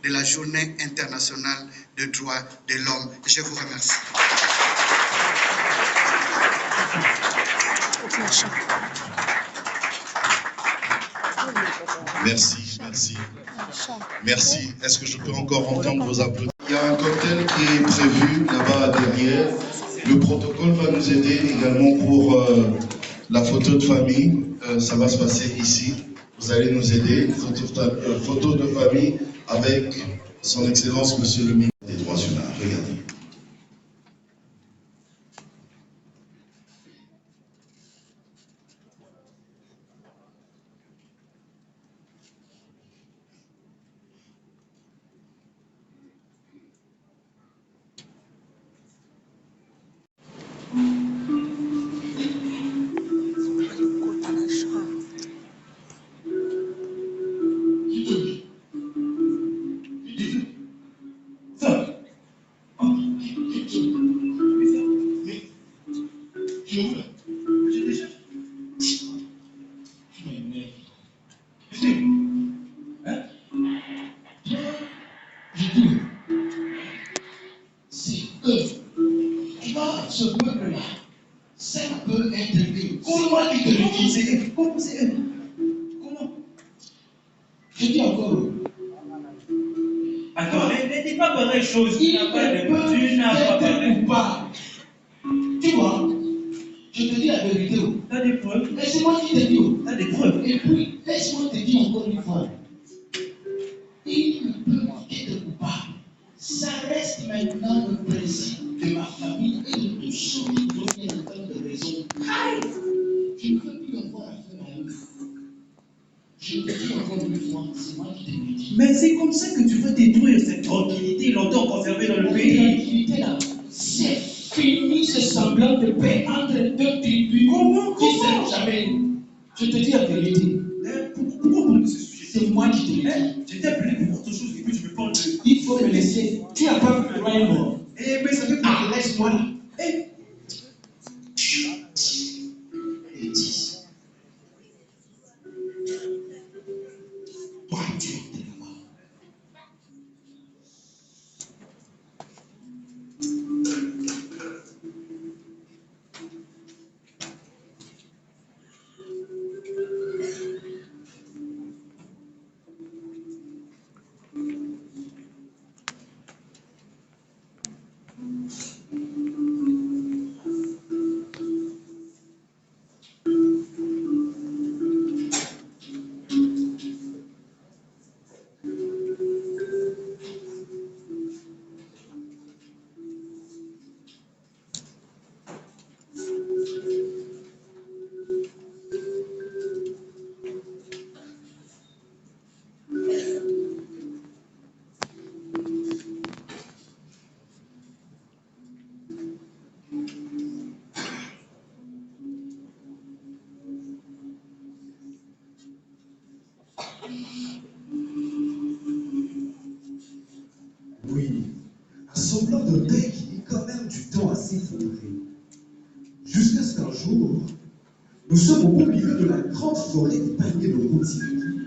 de la Journée internationale des droits de l'homme. Je vous remercie. Merci, merci. Merci. Est-ce que je peux encore entendre vos applaudissements? Il y a un cocktail qui est prévu là-bas derrière. Le protocole va nous aider également pour la photo de famille. Ça va se passer ici. Vous allez nous aider. Photo de famille avec son Excellence, Monsieur le ministre des Droits humains. Regardez. Mais c'est comme ça que tu veux détruire cette tranquillité longtemps conservée dans le pays. C'est fini ce semblant de paix entre deux tribus qui ne s'aiment jamais. Je te dis la vérité. Pourquoi parler de ce sujet? C'est moi qui te le dis. Je t'ai appelé pour autre chose et puis tu me parles de... Il faut me laisser. Tu n'as pas vu le royaume mort. Eh, mais ça fait quoi? Ah, laisse-moi là. Oui, un semblant de paix qui met quand même du temps à s'effondrer. Jusqu'à ce qu'un jour, nous sommes au beau milieu de la grande forêt des paniers de Routine,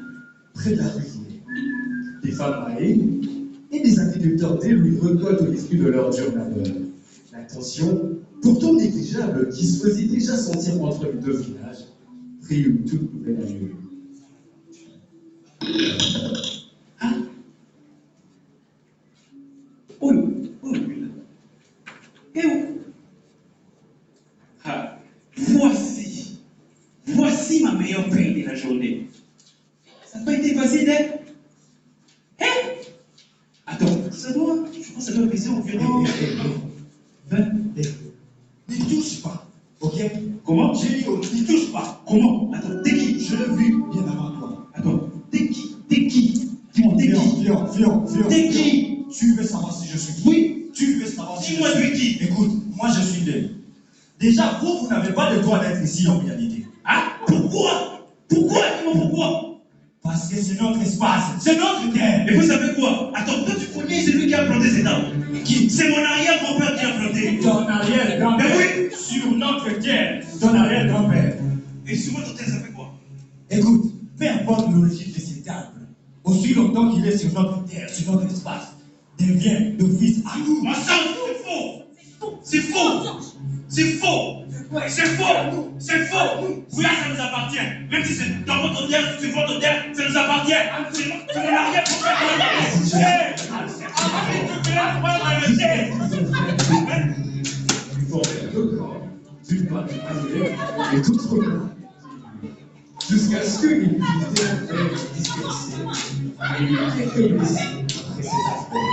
près de la rivière. Des femmes mariées et des agriculteurs délus récoltent les fruits de leur dur labeur. La tension, pourtant négligeable, qui se faisait déjà sentir entre les deux villages, prit une toute nouvelle allure. Voici ma meilleure paye de la journée. Ça n'a pas été facile d'être. Attends, ça doit, je pense que ça doit peser environ 20. N'y touche pas, ok? Comment? J'ai dit, n'y touche pas. Comment? Attends, t'es qui? Je l'ai vu bien avant toi. Attends, t'es qui? T'es qui? Dis-moi, t'es qui? Viens. T'es qui? Tu veux savoir si je suis qui? Oui. Tu veux savoir si Dis-moi, je suis qui? Écoute, moi je suis Dave. Déjà, vous n'avez pas le droit d'être ici en réalité. Ah? Pourquoi? Pourquoi? Dis-moi pourquoi? Parce que c'est notre espace, c'est notre terre. Et vous savez quoi? Attends, toi tu connais celui qui a planté cet arbre? Qui? C'est mon arrière-grand-père qui a planté. Ton arrière-grand-père. Ben oui. Sur notre terre, ton arrière-grand-père. Et sur votre terre, ça fait quoi? Écoute, peu importe l'origine de cet arbre, aussi longtemps qu'il est sur notre terre, sur notre espace, devient le fils à nous. Ma soeur, c'est faux. C'est faux. C'est faux. C'est faux. Oui, ça nous appartient. Même si c'est dans votre terre, sur votre terre, ça nous appartient. C'est mon arrière-propre. Tu formes deux corps, une partie annulée et toute revenue. Jusqu'à ce que l'immunité est dispersée et quelques blessés après cet affront.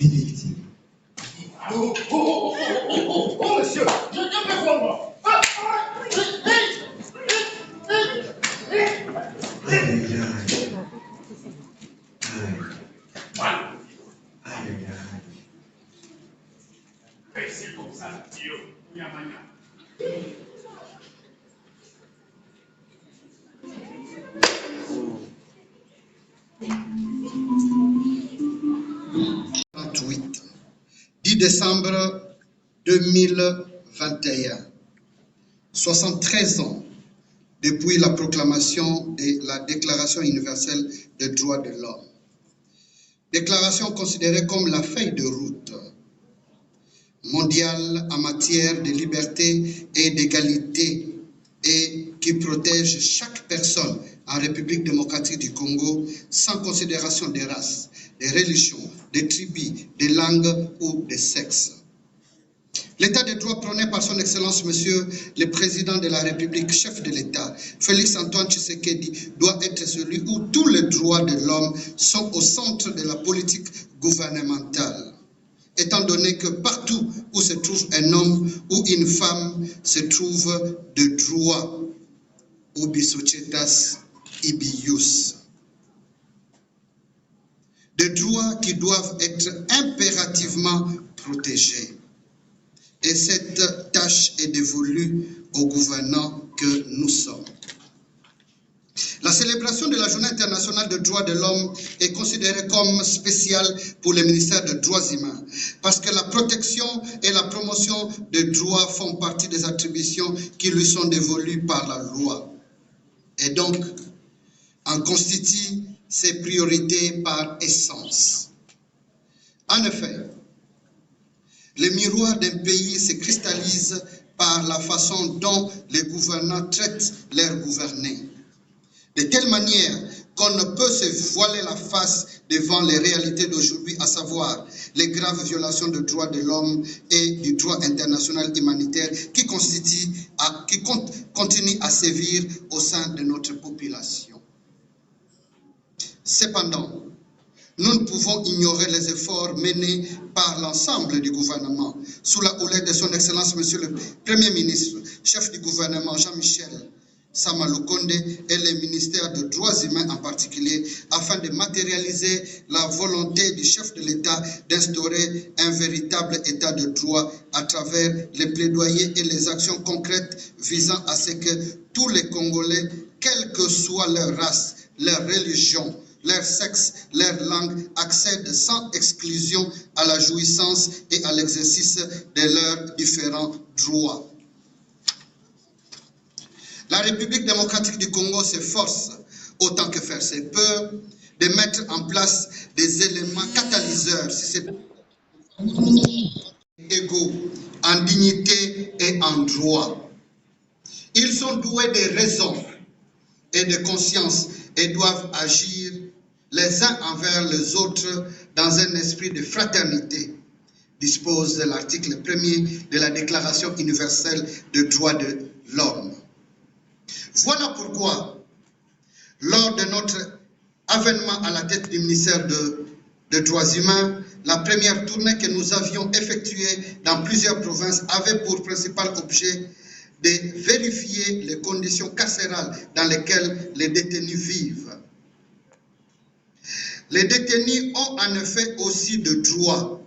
Une victime. Oh, monsieur, je peux voir. C'est comme ça, Dieu. « 10 décembre 2021, 73 ans depuis la proclamation de la Déclaration universelle des droits de l'homme. Déclaration considérée comme la feuille de route mondiale en matière de liberté et d'égalité et qui protège chaque personne en République démocratique du Congo sans considération des races, des religions, des tribus, des langues ou des sexes. L'état de droit prôné par son Excellence, Monsieur le Président de la République, chef de l'État, Félix-Antoine Tshisekedi, doit être celui où tous les droits de l'homme sont au centre de la politique gouvernementale. Étant donné que partout où se trouve un homme ou une femme se trouve de droits, ubisochetas ibius. Des droits qui doivent être impérativement protégés. Et cette tâche est dévolue aux gouvernants que nous sommes. La célébration de la Journée internationale des droits de l'homme est considérée comme spéciale pour le ministère des droits humains parce que la protection et la promotion des droits font partie des attributions qui lui sont dévolues par la loi. Et donc, en constitue ses priorités par essence. En effet, le miroir d'un pays se cristallise par la façon dont les gouvernants traitent leurs gouvernés. De telle manière qu'on ne peut se voiler la face devant les réalités d'aujourd'hui, à savoir les graves violations des droits de l'homme et du droit international humanitaire qui continuent à sévir au sein de notre population. Cependant, nous ne pouvons ignorer les efforts menés par l'ensemble du gouvernement, sous la houlette de son Excellence, Monsieur le Premier ministre, chef du gouvernement Jean-Michel Sama Lukonde et le ministère des droits humains en particulier, afin de matérialiser la volonté du chef de l'État d'instaurer un véritable état de droit à travers les plaidoyers et les actions concrètes visant à ce que tous les Congolais, quelle que soit leur race, leur religion, leur sexe, leur langue, accèdent sans exclusion à la jouissance et à l'exercice de leurs différents droits. La République démocratique du Congo s'efforce, autant que faire se peut, de mettre en place des éléments catalyseurs égaux en dignité et en droit. Ils sont doués de raison et de conscience et doivent agir les uns envers les autres dans un esprit de fraternité, dispose de l'article 1er de la Déclaration universelle des droits de l'homme. Voilà pourquoi, lors de notre avènement à la tête du ministère des droits humains, la première tournée que nous avions effectuée dans plusieurs provinces avait pour principal objet de vérifier les conditions carcérales dans lesquelles les détenus vivent. Les détenus ont en effet aussi de droits,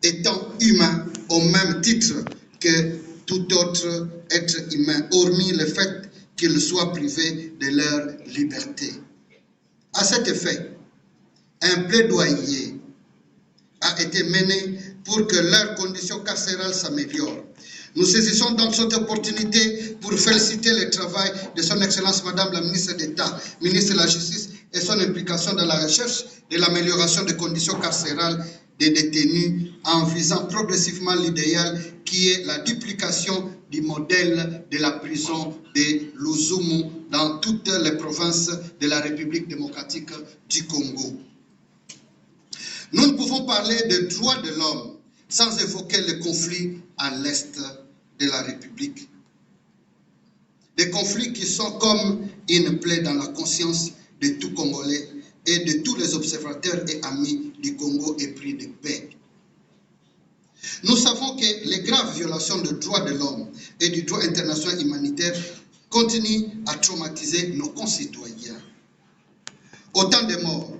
étant humains au même titre que tout autre être humain, hormis le fait qu'ils soient privés de leur liberté. À cet effet, un plaidoyer a été mené pour que leurs conditions carcérales s'améliorent. Nous saisissons donc cette opportunité pour féliciter le travail de son Excellence Madame la Ministre d'État, Ministre de la Justice, et son implication dans la recherche de l'amélioration des conditions carcérales des détenus en visant progressivement l'idéal qui est la duplication du modèle de la prison de Luzumu dans toutes les provinces de la République démocratique du Congo. Nous ne pouvons parler de droits de l'homme sans évoquer le conflit à l'est de la République. Des conflits qui sont comme une plaie dans la conscience de tout Congolais et de tous les observateurs et amis du Congo épris de paix. Nous savons que les graves violations des droits de l'homme et du droit international humanitaire continuent à traumatiser nos concitoyens. Autant de morts,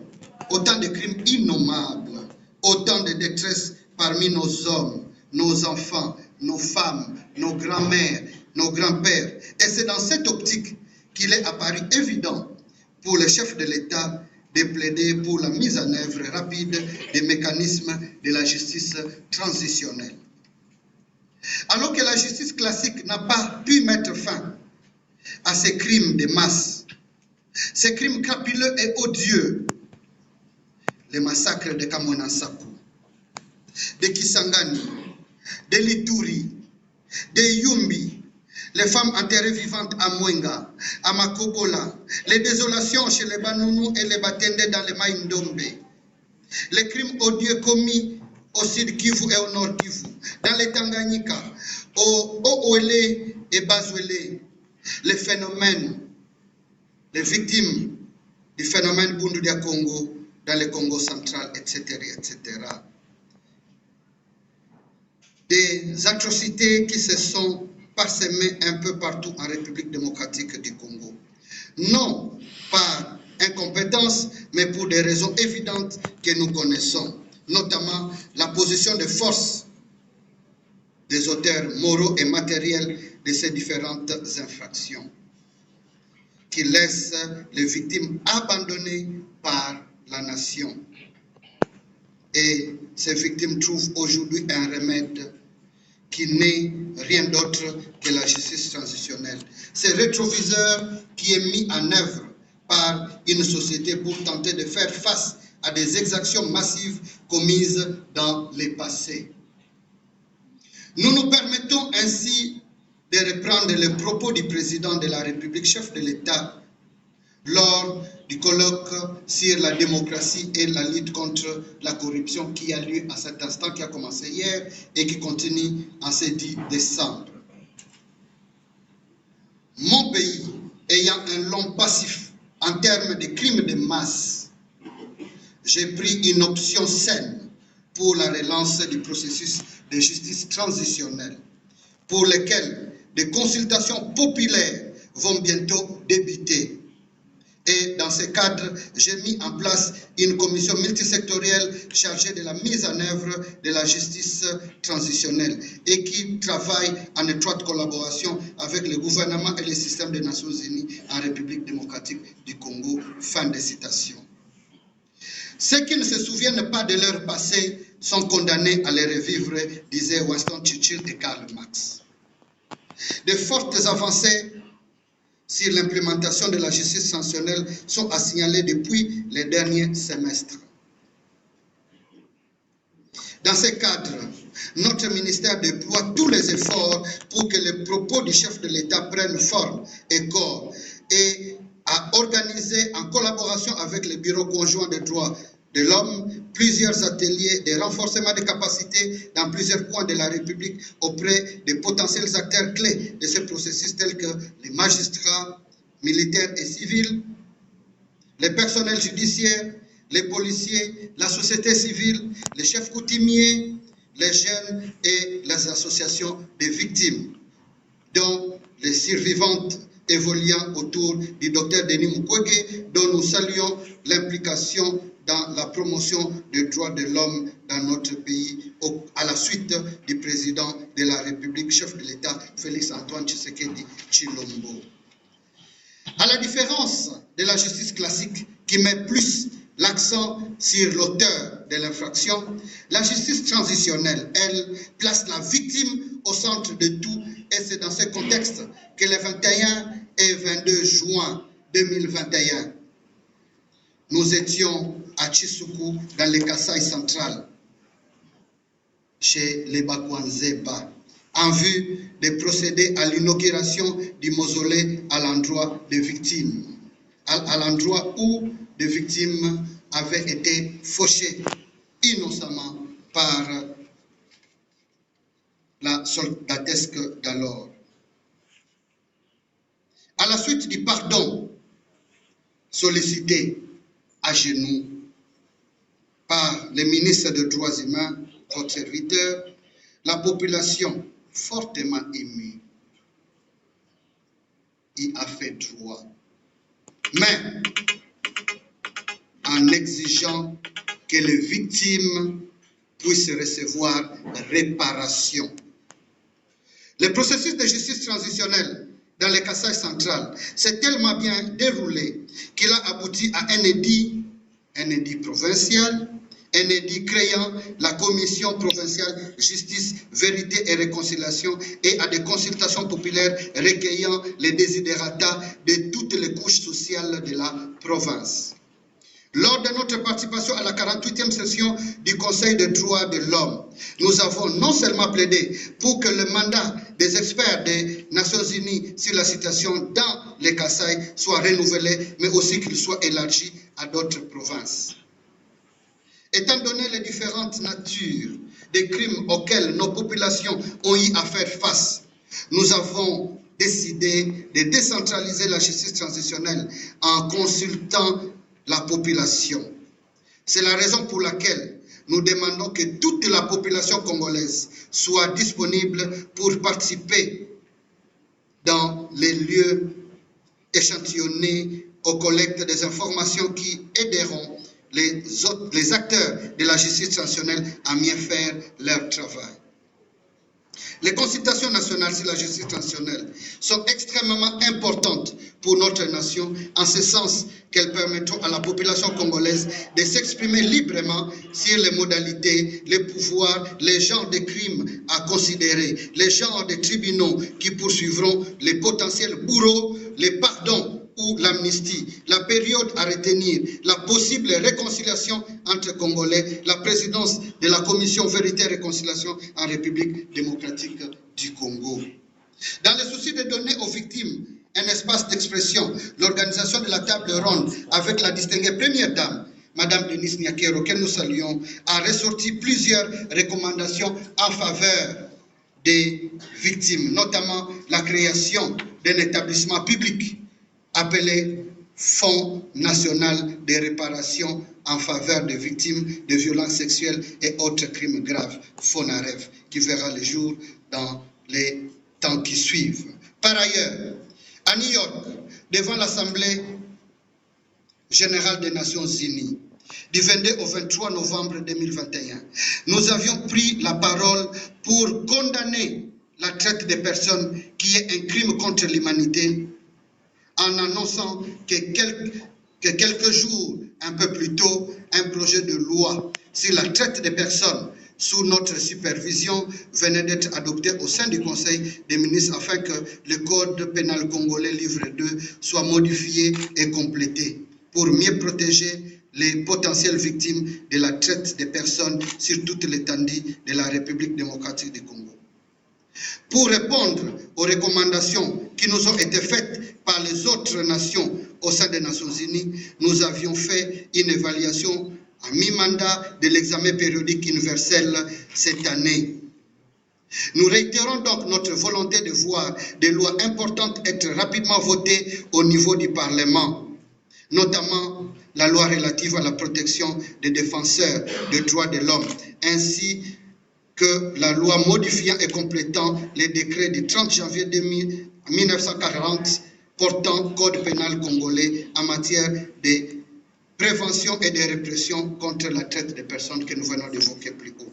autant de crimes innommables, autant de détresse parmi nos hommes, nos enfants, nos femmes, nos grands-mères, nos grands-pères. Et c'est dans cette optique qu'il est apparu évident pour le chef de l'État de plaider pour la mise en œuvre rapide des mécanismes de la justice transitionnelle. Alors que la justice classique n'a pas pu mettre fin à ces crimes de masse, ces crimes crapuleux et odieux, les massacres de Kamwina-Nsapu, de Kisangani, de Lituri, de Yumbi, les femmes enterrées vivantes à Mwenga, à Makobola, les désolations chez les Banounous et les Batende dans les Maïndombe, les crimes odieux commis au Sud Kivu et au Nord Kivu, dans les Tanganyika, au Ouélé et Bazouélé, les phénomènes, les victimes du phénomène Bundudia Congo, dans le Congo central, etc., etc. Des atrocités qui se sont parsemées un peu partout en République démocratique du Congo. Non par incompétence, mais pour des raisons évidentes que nous connaissons, notamment la position de force des auteurs moraux et matériels de ces différentes infractions, qui laissent les victimes abandonnées par la nation. Et ces victimes trouvent aujourd'hui un remède qui n'est rien d'autre que la justice transitionnelle. C'est rétroviseur qui est mis en œuvre par une société pour tenter de faire face à des exactions massives commises dans le passé. Nous nous permettons ainsi de reprendre les propos du président de la République, chef de l'État, lors du colloque sur la démocratie et la lutte contre la corruption qui a lieu à cet instant, qui a commencé hier et qui continue en ce 10 décembre. Mon pays ayant un long passif en termes de crimes de masse, j'ai pris une option saine pour la relance du processus de justice transitionnelle, pour lequel des consultations populaires vont bientôt débuter. Et dans ce cadre, j'ai mis en place une commission multisectorielle chargée de la mise en œuvre de la justice transitionnelle et qui travaille en étroite collaboration avec le gouvernement et le système des Nations Unies en République démocratique du Congo. Fin de citation. Ceux qui ne se souviennent pas de leur passé sont condamnés à les revivre, disaient Winston Churchill et Karl Marx. De fortes avancées sur l'implémentation de la justice transitionnelle sont à signaler depuis les derniers semestres. Dans ce cadre, notre ministère déploie tous les efforts pour que les propos du chef de l'État prennent forme et corps et à organiser en collaboration avec le Bureau conjoint des droits de l'homme plusieurs ateliers de renforcement des capacités dans plusieurs coins de la République auprès des potentiels acteurs clés de ce processus tels que les magistrats, militaires et civils, les personnels judiciaires, les policiers, la société civile, les chefs coutumiers, les jeunes et les associations de victimes, dont les survivantes évoluant autour du docteur Denis Mukwege, dont nous saluons l'implication dans la promotion des droits de l'homme dans notre pays à la suite du président de la République, chef de l'État, Félix-Antoine Tshisekedi Tshilombo. À la différence de la justice classique qui met plus l'accent sur l'auteur de l'infraction, la justice transitionnelle, elle, place la victime au centre de tout, et c'est dans ce contexte que les 21 et 22 juin 2021, nous étions à Chisuku, dans le Kasaï central, chez les Bakwanzeba, en vue de procéder à l'inauguration du mausolée à l'endroit des victimes, à l'endroit où des victimes avaient été fauchées innocemment par la soldatesque d'alors. À la suite du pardon sollicité à genoux par les ministres des droits humains, votre serviteur, la population fortement émue y a fait droit, mais en exigeant que les victimes puissent recevoir réparation. Le processus de justice transitionnelle dans le Kasaï central s'est tellement bien déroulé qu'il a abouti à un édit provincial, un édit créant la commission provinciale justice, vérité et réconciliation et à des consultations populaires recueillant les desiderata de toutes les couches sociales de la province. Lors de notre participation à la 48e session du Conseil des droits de l'homme, nous avons non seulement plaidé pour que le mandat des experts des Nations Unies sur la situation dans les Kasaï soit renouvelé, mais aussi qu'il soit élargi à d'autres provinces. Étant donné les différentes natures des crimes auxquels nos populations ont eu à faire face, nous avons décidé de décentraliser la justice transitionnelle en consultant la population. C'est la raison pour laquelle nous demandons que toute la population congolaise soit disponible pour participer dans les lieux échantillonnés aux collectes des informations qui aideront les acteurs de la justice transitionnelle à mieux faire leur travail. Les consultations nationales sur la justice transitionnelle sont extrêmement importantes pour notre nation, en ce sens qu'elles permettront à la population congolaise de s'exprimer librement sur les modalités, les pouvoirs, les genres de crimes à considérer, les genres de tribunaux qui poursuivront les potentiels bourreaux, les pardons ou l'amnistie, la période à retenir, la possible réconciliation entre Congolais, la présidence de la Commission Vérité et Réconciliation en République démocratique du Congo. Dans le souci de donner aux victimes un espace d'expression, l'organisation de la table ronde avec la distinguée première dame, Madame Denise Nyakero, que nous saluons, a ressorti plusieurs recommandations en faveur des victimes, notamment la création d'un établissement public appelé Fonds national de réparation en faveur des victimes de violences sexuelles et autres crimes graves, FONAREV, qui verra le jour dans les temps qui suivent. Par ailleurs, à New York, devant l'Assemblée générale des Nations Unies, du 22 au 23 novembre 2021, nous avions pris la parole pour condamner la traite des personnes qui est un crime contre l'humanité, en annonçant que quelques jours un peu plus tôt, un projet de loi sur la traite des personnes sous notre supervision venait d'être adopté au sein du Conseil des ministres afin que le Code pénal congolais livre 2 soit modifié et complété pour mieux protéger les potentielles victimes de la traite des personnes sur toute l'étendue de la République démocratique du Congo. Pour répondre aux recommandations qui nous ont été faites par les autres nations au sein des Nations Unies, nous avions fait une évaluation à mi-mandat de l'examen périodique universel cette année. Nous réitérons donc notre volonté de voir des lois importantes être rapidement votées au niveau du Parlement, notamment la loi relative à la protection des défenseurs des droits de l'homme, ainsi que la loi modifiant et complétant les décrets du 30 janvier 1940 portant Code pénal congolais en matière de prévention et de répression contre la traite des personnes que nous venons d'évoquer plus haut.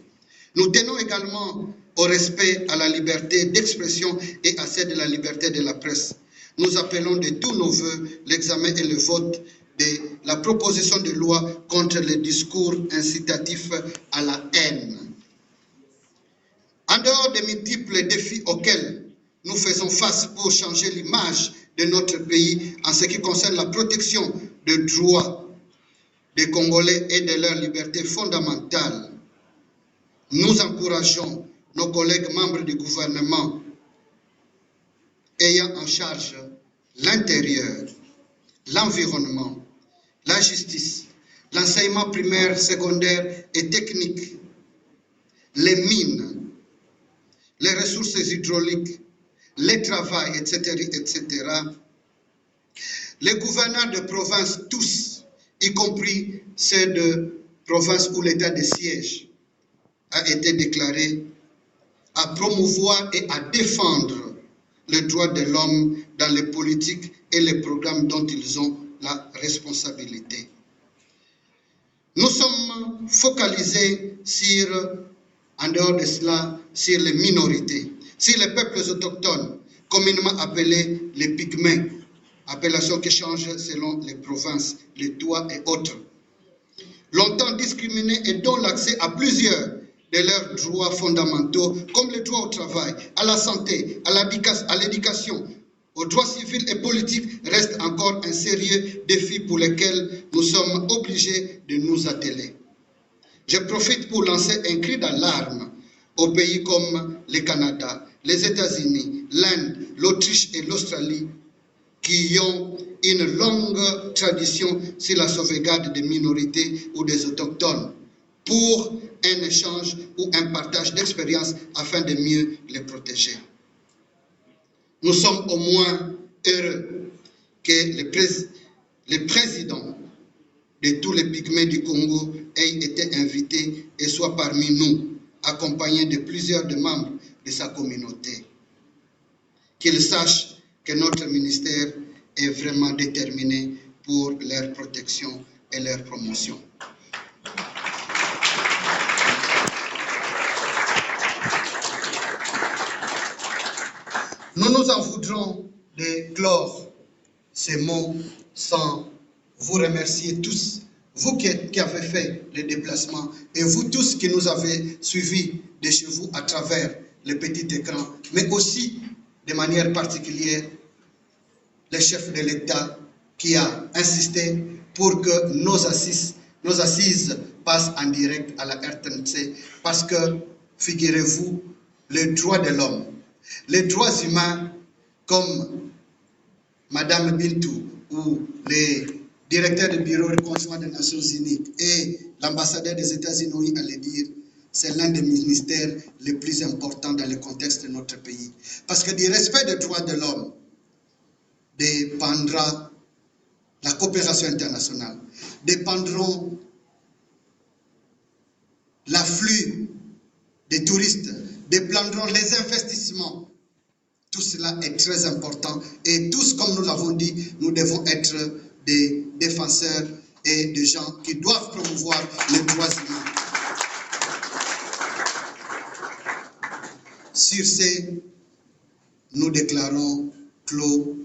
Nous tenons également au respect à la liberté d'expression et à celle de la liberté de la presse. Nous appelons de tous nos voeux l'examen et le vote de la proposition de loi contre les discours incitatifs à la haine. En dehors des multiples défis auxquels nous faisons face pour changer l'image de notre pays en ce qui concerne la protection des droits des Congolais et de leurs libertés fondamentales, nous encourageons nos collègues membres du gouvernement ayant en charge l'intérieur, l'environnement, la justice, l'enseignement primaire, secondaire et technique, les mines, les ressources hydrauliques, les travail, etc., etc. Les gouverneurs de province, tous, y compris ceux de province où l'état de siège a été déclaré, à promouvoir et à défendre les droits de l'homme dans les politiques et les programmes dont ils ont la responsabilité. Nous sommes focalisés sur, en dehors de cela, sur les minorités, sur les peuples autochtones, communément appelés les pygmées, appellation qui change selon les provinces, les Touas et autres. Longtemps discriminés et dont l'accès à plusieurs de leurs droits fondamentaux, comme le droit au travail, à la santé, à l'éducation, aux droits civils et politiques, reste encore un sérieux défi pour lequel nous sommes obligés de nous atteler. Je profite pour lancer un cri d'alarme aux pays comme le Canada, les États-Unis, l'Inde, l'Autriche et l'Australie, qui ont une longue tradition sur la sauvegarde des minorités ou des autochtones, pour un échange ou un partage d'expériences afin de mieux les protéger. Nous sommes au moins heureux que les présidents de tous les pygmées du Congo aient été invités et soient parmi nous, accompagnés de plusieurs des membres de sa communauté. Qu'ils sachent que notre ministère est vraiment déterminé pour leur protection et leur promotion. Nous nous en voudrons de clore ces mots sans vous remercier tous, vous qui avez fait le déplacement et vous tous qui nous avez suivis de chez vous à travers le petit écran, mais aussi de manière particulière le chef de l'État qui a insisté pour que nos assises passent en direct à la RTNC parce que, figurez-vous, les droits de l'homme, les droits humains comme Madame Bintou ou les directeurs du bureau du conjoint des Nations Unies et l'ambassadeur des États-Unis à le dire, c'est l'un des ministères les plus importants dans le contexte de notre pays. Parce que du respect des droits de l'homme dépendra la coopération internationale, dépendront l'afflux des touristes, dépendront les investissements. Tout cela est très important et tous, comme nous l'avons dit, nous devons être des défenseurs et des gens qui doivent promouvoir les droits humains. Sur ce, nous déclarons clos